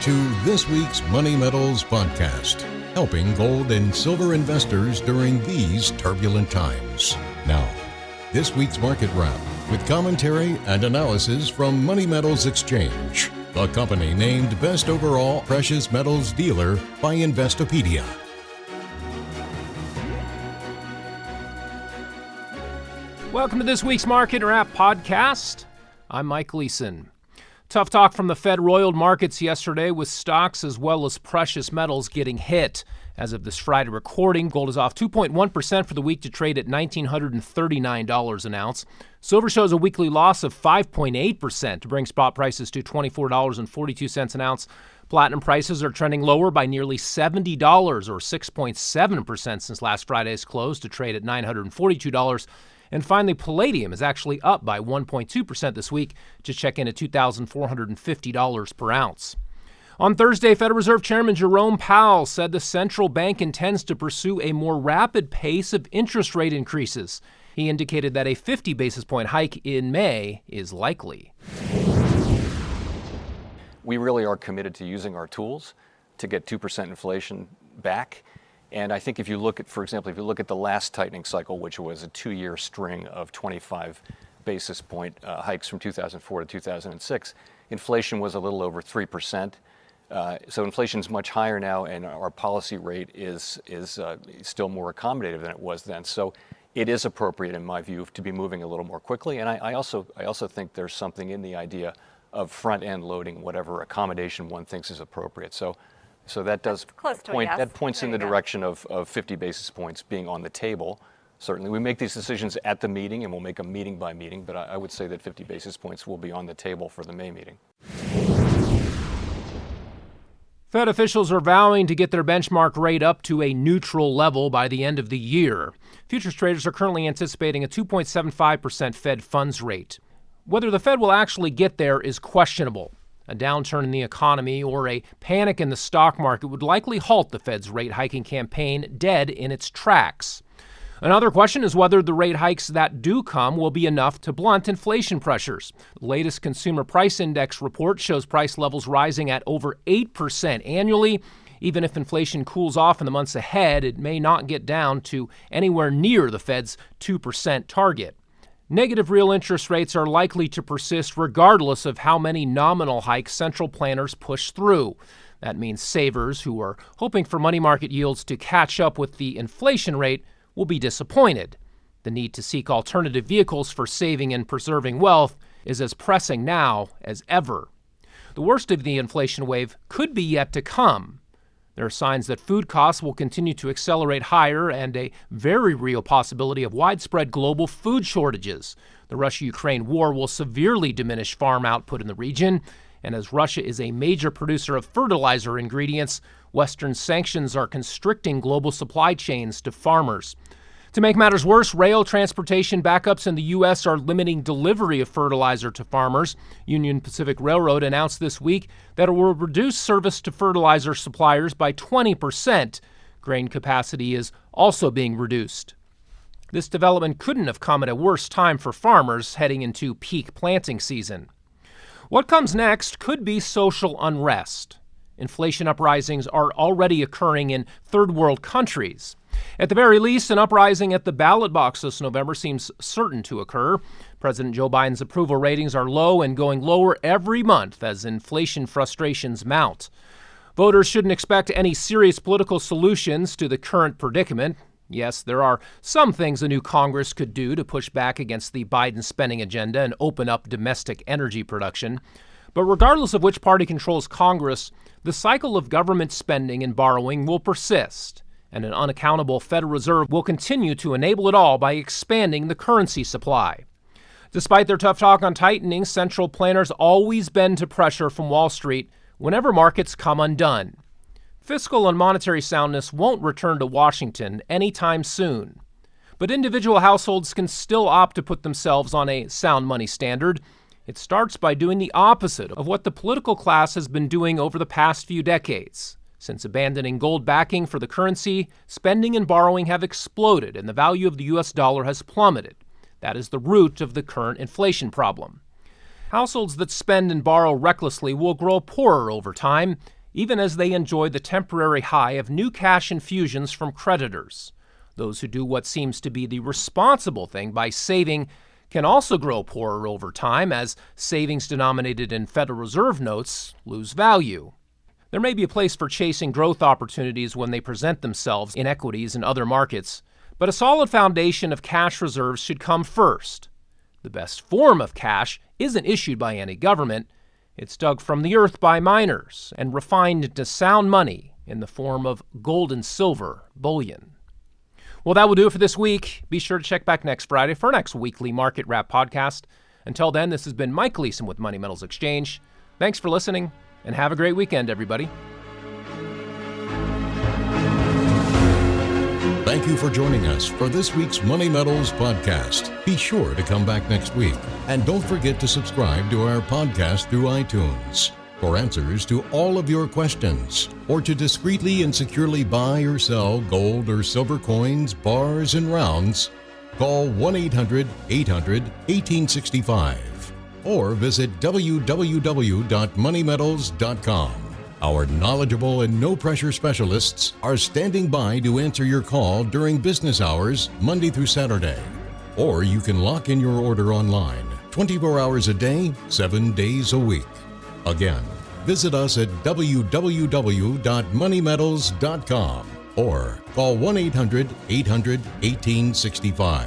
to this week's Money Metals podcast, helping gold and silver investors during these turbulent times. Now, this week's market wrap with commentary and analysis from Money Metals Exchange, the company named Best Overall Precious Metals Dealer by Investopedia. Welcome to this week's Market Wrap podcast. I'm Mike Leeson. Tough talk from the Fed roiled markets yesterday, with stocks as well as precious metals getting hit. As of this Friday recording, gold is off 2.1% for the week to trade at $1,939 an ounce. Silver shows a weekly loss of 5.8% to bring spot prices to $24.42 an ounce. Platinum prices are trending lower by nearly $70 or 6.7% since last Friday's close to trade at $942. And finally, palladium is actually up by 1.2% this week to check in at $2,450 per ounce. On Thursday, Federal Reserve Chairman Jerome Powell said the central bank intends to pursue a more rapid pace of interest rate increases. He indicated that a 50 basis point hike in May is likely. We really are committed to using our tools to get 2% inflation back. And I think if you look at, for example, if you look at the last tightening cycle, which was a 2-year string of 25 basis point hikes from 2004 to 2006, inflation was a little over 3%. So inflation's much higher now, and our policy rate is still more accommodative than it was then. So it is appropriate, in my view, to be moving a little more quickly. And I also think there's something in the idea of front-end loading whatever accommodation one thinks is appropriate. So that does point, that points in the direction of 50 basis points being on the table. Certainly, we make these decisions at the meeting, and we'll make them meeting by meeting, but I would say that 50 basis points will be on the table for the May meeting. Fed officials are vowing to get their benchmark rate up to a neutral level by the end of the year. Futures traders are currently anticipating a 2.75% Fed funds rate. Whether the Fed will actually get there is questionable. A downturn in the economy or a panic in the stock market would likely halt the Fed's rate hiking campaign dead in its tracks. Another question is whether the rate hikes that do come will be enough to blunt inflation pressures. The latest Consumer Price Index report shows price levels rising at over 8% annually. Even if inflation cools off in the months ahead, it may not get down to anywhere near the Fed's 2% target. Negative real interest rates are likely to persist regardless of how many nominal hikes central planners push through. That means savers who are hoping for money market yields to catch up with the inflation rate will be disappointed. The need to seek alternative vehicles for saving and preserving wealth is as pressing now as ever. The worst of the inflation wave could be yet to come. There are signs that food costs will continue to accelerate higher and a very real possibility of widespread global food shortages. The Russia-Ukraine war will severely diminish farm output in the region, and as Russia is a major producer of fertilizer ingredients, Western sanctions are constricting global supply chains to farmers. To make matters worse, rail transportation backups in the U.S. are limiting delivery of fertilizer to farmers. Union Pacific Railroad announced this week that it will reduce service to fertilizer suppliers by 20%. Grain capacity is also being reduced. This development couldn't have come at a worse time for farmers heading into peak planting season. What comes next could be social unrest. Inflation uprisings are already occurring in third world countries. At the very least, an uprising at the ballot box this November seems certain to occur. President Joe Biden's approval ratings are low and going lower every month as inflation frustrations mount. Voters shouldn't expect any serious political solutions to the current predicament. Yes, there are some things a new Congress could do to push back against the Biden spending agenda and open up domestic energy production. But regardless of which party controls Congress, the cycle of government spending and borrowing will persist, and an unaccountable Federal Reserve will continue to enable it all by expanding the currency supply. Despite their tough talk on tightening, central planners always bend to pressure from Wall Street whenever markets come undone. Fiscal and monetary soundness won't return to Washington anytime soon. But individual households can still opt to put themselves on a sound money standard. It starts by doing the opposite of what the political class has been doing over the past few decades. Since abandoning gold backing for the currency, spending and borrowing have exploded and the value of the U.S. dollar has plummeted. That is the root of the current inflation problem. Households that spend and borrow recklessly will grow poorer over time, even as they enjoy the temporary high of new cash infusions from creditors. Those who do what seems to be the responsible thing by saving can also grow poorer over time as savings denominated in Federal Reserve notes lose value. There may be a place for chasing growth opportunities when they present themselves in equities and other markets, but a solid foundation of cash reserves should come first. The best form of cash isn't issued by any government. It's dug from the earth by miners and refined into sound money in the form of gold and silver bullion. Well, that will do it for this week. Be sure to check back next Friday for our next weekly Market Wrap podcast. Until then, this has been Mike Leeson with Money Metals Exchange. Thanks for listening, and have a great weekend, everybody. Thank you for joining us for this week's Money Metals podcast. Be sure to come back next week. And don't forget to subscribe to our podcast through iTunes. For answers to all of your questions, or to discreetly and securely buy or sell gold or silver coins, bars, and rounds, call 1-800-800-1865 or visit www.moneymetals.com. Our knowledgeable and no-pressure specialists are standing by to answer your call during business hours, Monday through Saturday. Or you can lock in your order online, 24 hours a day, 7 days a week. Again, visit us at www.moneymetals.com or call 1-800-800-1865.